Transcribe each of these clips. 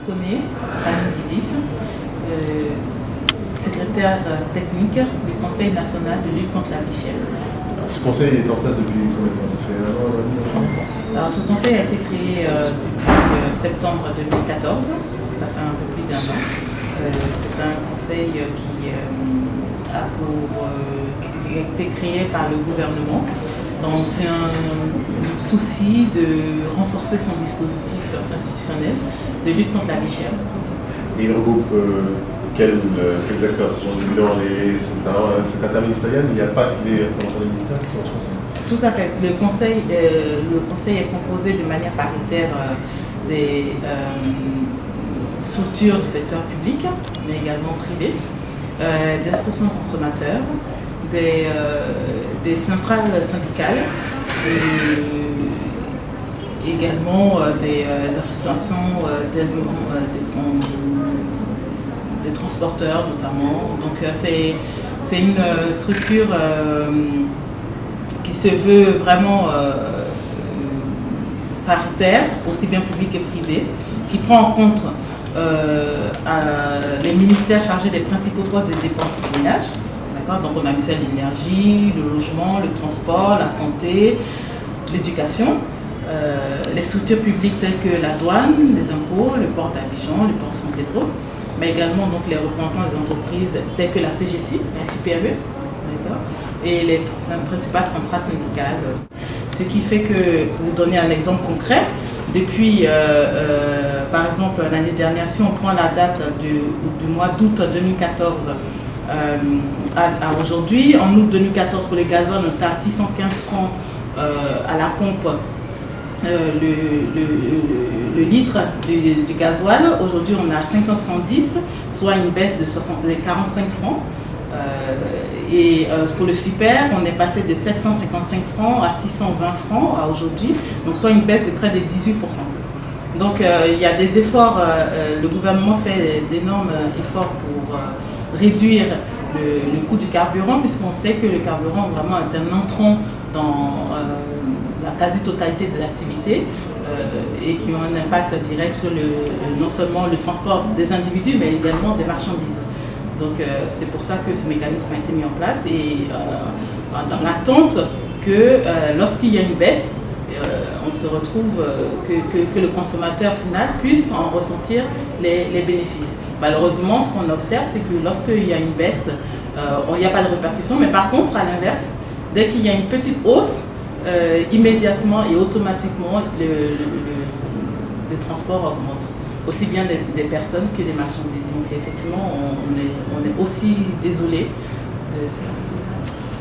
connaît, Annie Didis, secrétaire technique du Conseil national de lutte contre la vie chère. Ce conseil est en place depuis combien de temps? Ça fait un an? Alors, ce conseil a été créé depuis septembre 2014, donc ça fait un peu plus d'un an. C'est un conseil qui a été créé par le gouvernement dans un souci de renforcer son dispositif institutionnel de lutte contre la vie chère. Et il regroupe quels acteurs? C'est interministériel, il n'y a pas que les représentants des ministères qui sont responsables? Tout à fait. Le conseil est composé de manière paritaire des structures du secteur public, mais également privé, des associations de consommateurs, des centrales syndicales, également des associations des transporteurs notamment. Donc c'est une structure qui se veut vraiment paritaire, aussi bien public que privé, qui prend en compte les ministères chargés des principaux postes des dépenses de ménage. Donc on a le ministère de l'énergie, le logement, le transport, la santé, l'éducation, les structures publiques telles que la douane, les impôts, le port d'Abidjan, le port de San Pedro, mais également donc, les représentants des entreprises telles que la CGC, la FIPME, et les principales centrales syndicales. Ce qui fait que, pour vous donner un exemple concret, depuis, par exemple, l'année dernière, si on prend la date du mois d'août 2014 à aujourd'hui, en août 2014, pour les gazoil, on est à 615 francs à la pompe le litre du gasoil. Aujourd'hui, on est à 570, soit une baisse de 45 francs. Et pour le super, on est passé de 755 francs à 620 francs à aujourd'hui, donc soit une baisse de près de 18%. Donc il y a des efforts, le gouvernement fait d'énormes efforts pour réduire le coût du carburant, puisqu'on sait que le carburant vraiment est un entrant dans la quasi-totalité des activités et qui ont un impact direct sur non seulement le transport des individus, mais également des marchandises. Donc c'est pour ça que ce mécanisme a été mis en place et dans l'attente que lorsqu'il y a une baisse, on se retrouve que le consommateur final puisse en ressentir les bénéfices. Malheureusement, ce qu'on observe, c'est que lorsqu'il y a une baisse, il n'y a pas de répercussion, mais par contre, à l'inverse, dès qu'il y a une petite hausse, immédiatement et automatiquement, le transport augmente, aussi bien des personnes que des marchandises. Donc effectivement, on est aussi désolé de ça.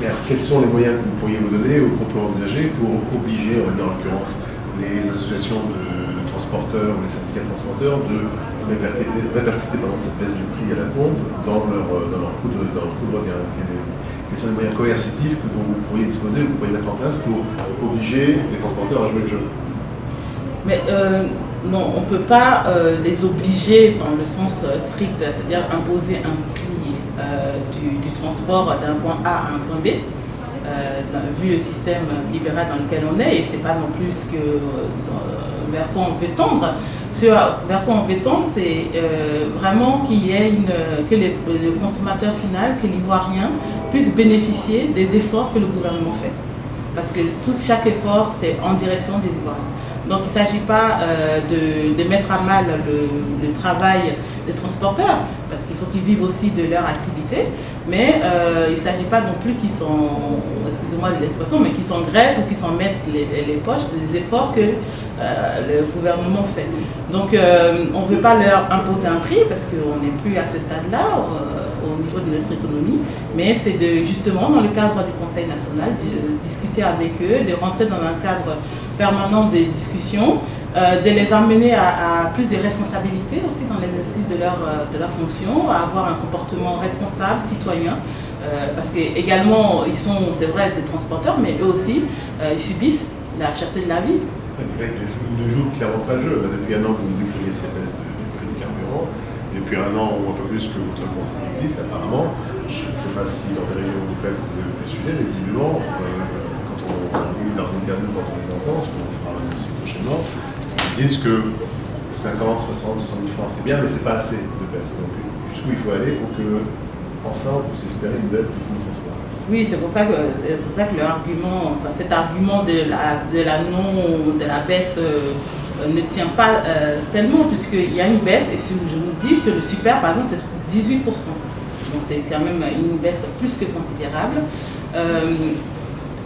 Mais alors, quels sont les moyens que vous pourriez vous donner ou qu'on peut envisager pour obliger, on va dire en l'occurrence, les associations de transporteurs ou les syndicats de transporteurs de répercuter cette baisse du prix à la pompe dans leur coût de revient? Quels sont les moyens coercitifs que vous pourriez disposer, que vous pourriez mettre en place pour obliger les transporteurs à jouer le jeu? Mais non, on ne peut pas les obliger dans le sens strict, c'est-à-dire imposer un prix du transport d'un point A à un point B, vu le système libéral dans lequel on est, et ce n'est pas non plus vers quoi on veut tendre. Vers quoi on veut tendre, c'est vraiment que le consommateur final, que l'Ivoirien, puisse bénéficier des efforts que le gouvernement fait. Parce que chaque effort, c'est en direction des Ivoiriens. Donc il ne s'agit pas de mettre à mal le travail des transporteurs, parce qu'il faut qu'ils vivent aussi de leur activité, mais il ne s'agit pas non plus qu'ils excusez-moi de l'expression, mais qu'ils s'engraissent ou qu'ils s'en mettent les poches des efforts que le gouvernement fait. Donc on ne veut pas leur imposer un prix, parce qu'on n'est plus à ce stade-là au niveau de notre économie, mais c'est justement dans le cadre du Conseil national de discuter avec eux, de rentrer dans un cadre permanent de discussion, de les amener à plus de responsabilités aussi dans l'exercice de leur fonction, à avoir un comportement responsable, citoyen, parce qu'également ils sont, c'est vrai, des transporteurs, mais eux aussi, ils subissent la cherté de la vie. Les règles ne jouent clairement pas le jeu. Depuis un an que vous décrivez ces baisses du prix du carburant, depuis un an ou un peu plus que votre conseil existe apparemment, je ne sais pas si dans les réunions que vous faites vous avez des sujets, mais visiblement, quand on lit leurs interviews, quand on les entend, ce qu'on fera aussi prochainement, ils disent que 50, 60, 70 francs, c'est bien, mais c'est pas assez de baisse. Donc jusqu'où il faut aller pour que, enfin, on puisse espérer une baisse du coût de transport. Oui, c'est pour ça que l'argument, enfin, cet argument de la baisse ne tient pas tellement, puisqu'il y a une baisse, et je vous dis, sur le super, par exemple, c'est 18%. Donc c'est quand même une baisse plus que considérable.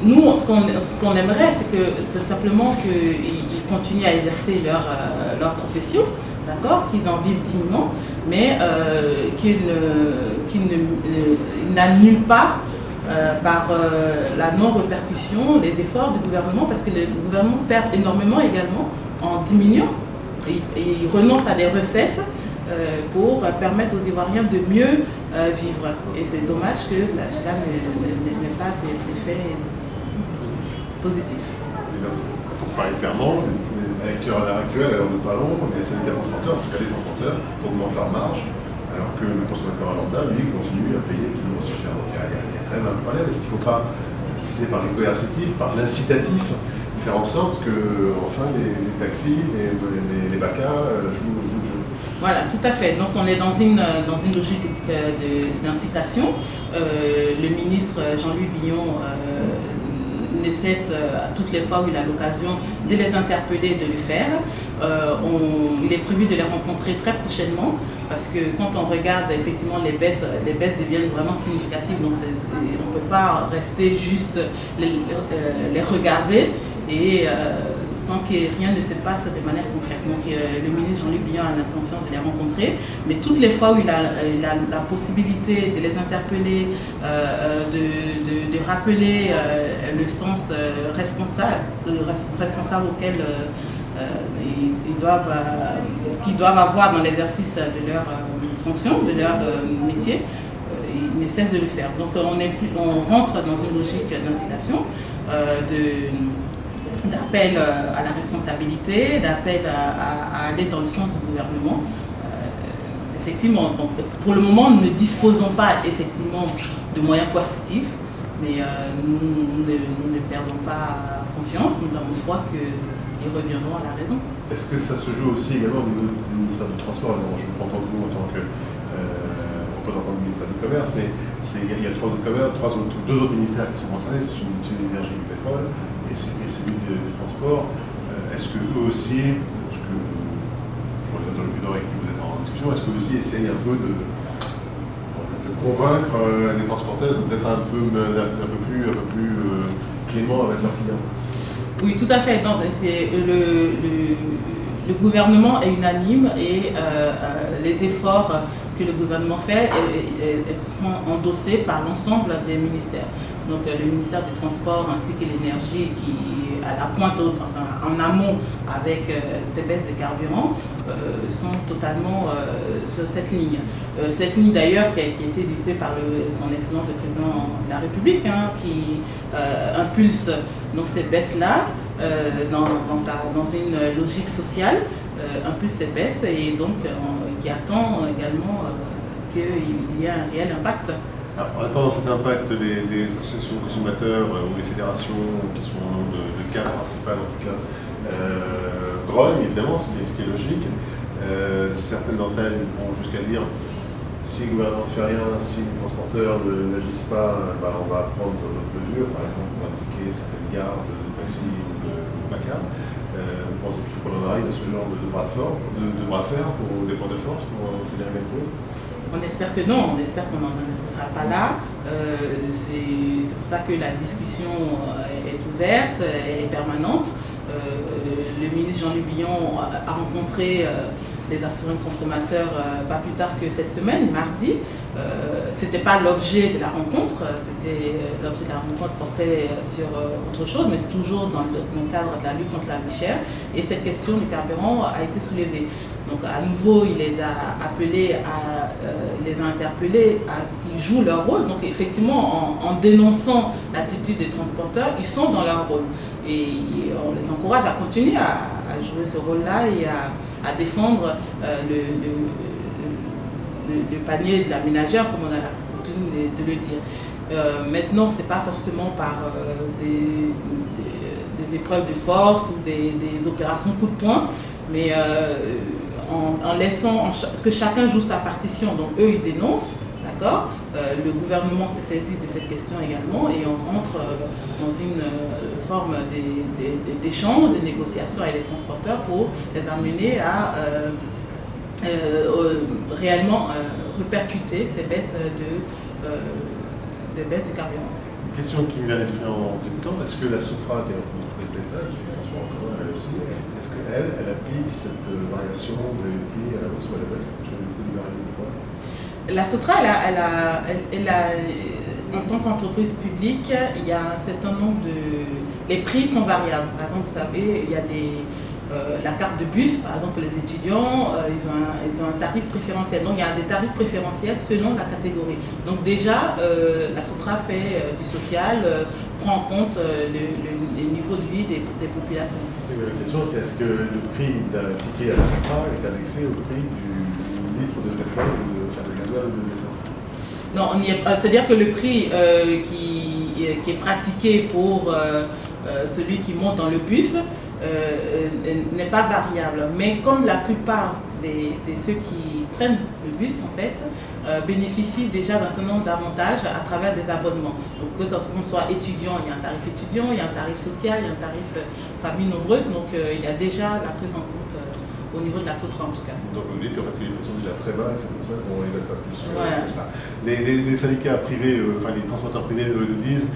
Nous, ce qu'on aimerait, c'est simplement qu'ils continuent à exercer leur profession, d'accord, qu'ils en vivent dignement, mais qu'ils n'annulent pas par la non-répercussion les efforts du gouvernement, parce que le gouvernement perd énormément également en diminuant. Il renonce à des recettes pour permettre aux Ivoiriens de mieux vivre. Et c'est dommage que cela n'ait pas d'effet positif. Pour parler clairement, à l'heure actuelle, à l'heure de parlons, les syndicats transporteurs, en tout cas les transporteurs, augmentent leur marge, alors que le consommateur lambda, lui, continue à payer toujours aussi cher. Donc il y a quand même un problème. Est-ce qu'il ne faut pas, si ce n'est par le coercitif, par l'incitatif, faire en sorte que, enfin, les taxis, les BACA jouent le jeu? Voilà, tout à fait. Donc on est dans une logique d'incitation. Le ministre Jean-Louis Billon ne cesse à toutes les fois où il a l'occasion de les interpeller, de le faire. Il est prévu de les rencontrer très prochainement, parce que quand on regarde effectivement les baisses deviennent vraiment significatives. Donc on ne peut pas rester juste les regarder et sans que rien ne se passe de manière concrète. Donc le ministre Jean-Luc Billon a l'intention de les rencontrer, mais toutes les fois où il a la possibilité de les interpeller, de rappeler le sens responsable auquel qu'ils doivent avoir dans l'exercice de leur fonction, de leur métier, ils ne cessent de le faire. Donc on rentre dans une logique d'incitation, d'appel à la responsabilité, d'appel à aller dans le sens du gouvernement. Effectivement, donc, pour le moment, nous ne disposons pas effectivement de moyens coercitifs, mais nous ne perdons pas confiance, nous avons foi qu'ils reviendront à la raison. Est-ce que ça se joue aussi également au niveau du ministère du Transport? Je vous prends vous en tant que représentant du ministère du Commerce, mais il y a deux autres ministères qui sont concernés, c'est celui de l'énergie et du pétrole et celui du transport. Est-ce que eux aussi, pour les interlocuteurs avec qui vous êtes en discussion, est-ce que eux aussi essayent un peu de convaincre les transporteurs d'être un peu plus clément avec leurs clients? Oui, tout à fait. Le gouvernement est unanime et les efforts que le gouvernement fait seront endossés par l'ensemble des ministères. Donc le ministère des Transports ainsi que l'énergie qui est à la pointe en amont avec ces baisses de carburant sont totalement sur cette ligne. Cette ligne d'ailleurs qui a été dictée par son Excellence le Président de la République, qui impulse donc ces baisses-là dans une logique sociale, impulse ces baisses et donc qui attend également qu'il y ait un réel impact. En attendant cet impact, les associations de consommateurs ou les fédérations qui sont au nom de cadres principales en tout cas, grognent évidemment, ce qui est logique. Certaines d'entre elles vont jusqu'à dire si le gouvernement ne fait rien, si les transporteurs n'agissent pas, on va prendre d'autres mesures, par exemple on va appliquer certaines gares de taxi ou de BACA. Vous pensez qu'il faut qu'on en arrive à ce genre de bras de fer pour des points de force pour obtenir les mêmes causes? On espère que non, on espère qu'on n'en arrivera pas là. C'est pour ça que la discussion est ouverte, elle est permanente. Le ministre Jean-Luc Billon a rencontré les associations de consommateurs pas plus tard que cette semaine, mardi. Ce n'était pas l'objet de la rencontre, l'objet de la rencontre portait sur autre chose, mais c'est toujours dans le cadre de la lutte contre la vie chère. Et cette question du carburant a été soulevée. Donc à nouveau, il les a appelés, les a interpellés à ce qu'ils jouent leur rôle. Donc effectivement, en dénonçant l'attitude des transporteurs, ils sont dans leur rôle. Et on les encourage à continuer à jouer ce rôle-là et à défendre le panier de la ménagère, comme on a coutume de le dire. Maintenant, ce n'est pas forcément par des épreuves de force ou des opérations coup de poing, mais en laissant que chacun joue sa partition. Donc eux, ils dénoncent, d'accord. Le gouvernement s'est saisi de cette question également et on rentre dans une forme d'échange, de négociation avec les transporteurs pour les amener à réellement répercuter ces baisses de baisse du carburant. Une question qui me vient à l'esprit en écoutant, est-ce que la SOTRA, qui est l'entreprise d'État, qui est le transport en commun, elle aussi, est-ce qu'elle applique cette variation des prix à la hausse ou à la baisse en fonction du coût du baril ou quoi? La SOTRA, en tant qu'entreprise publique, il y a un certain nombre les prix sont variables. Par exemple, vous savez, il y a la carte de bus, par exemple, les étudiants, ils ont un tarif préférentiel. Donc, il y a des tarifs préférentiels selon la catégorie. Donc, déjà, la SOTRA fait du social, prend en compte les niveaux de vie des populations. La question, c'est est-ce que le prix d'un ticket à la SOTRA est annexé au prix du litre de pétrole ou de gasoil ou d'essence? Non, c'est-à-dire que le prix qui est pratiqué pour celui qui monte dans le bus n'est pas variable. Mais comme la plupart de ceux qui prennent le bus, en fait, bénéficient déjà d'un certain nombre d'avantages à travers des abonnements. Donc que l'on soit étudiant, il y a un tarif étudiant, il y a un tarif social, il y a un tarif famille nombreuse. Donc il y a déjà la prise en compte au niveau de la SOTRA en tout cas. Donc vous dites en fait que les prix sont déjà très bas et c'est pour ça qu'on ne les baisse pas plus que ça. Ouais. Les syndicats privés, enfin les transporteurs privés, eux le disent,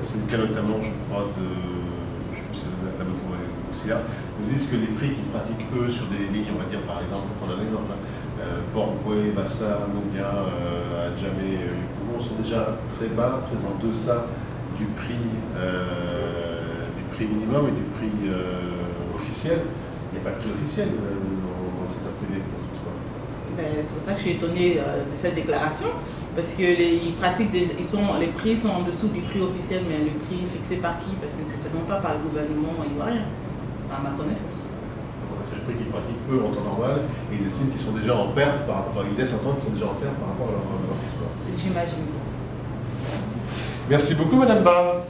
syndicats notamment, je crois, je sais plus si c'est la OCA, nous disent que les prix qu'ils pratiquent eux sur des lignes, on va dire par exemple, pour prendre un exemple, Port-Boué, Bassa, Nobia, Adjamé, sont déjà très bas, très en deçà du prix minimum et du prix officiel. Il n'y a pas de prix officiel dans le secteur privé pour le transport. C'est pour ça que je suis étonnée de cette déclaration, parce que les prix sont en dessous du prix officiel, mais le prix fixé par qui? Parce que c'est seulement pas par le gouvernement ivoirien, à ma connaissance. C'est le prix qu'ils pratiquent eux en temps normal, et ils estiment qu'ils sont déjà en perte par rapport, ils laissent entendre qu'ils sont déjà en perte par rapport à leur transport. J'imagine. Merci beaucoup Madame Barre.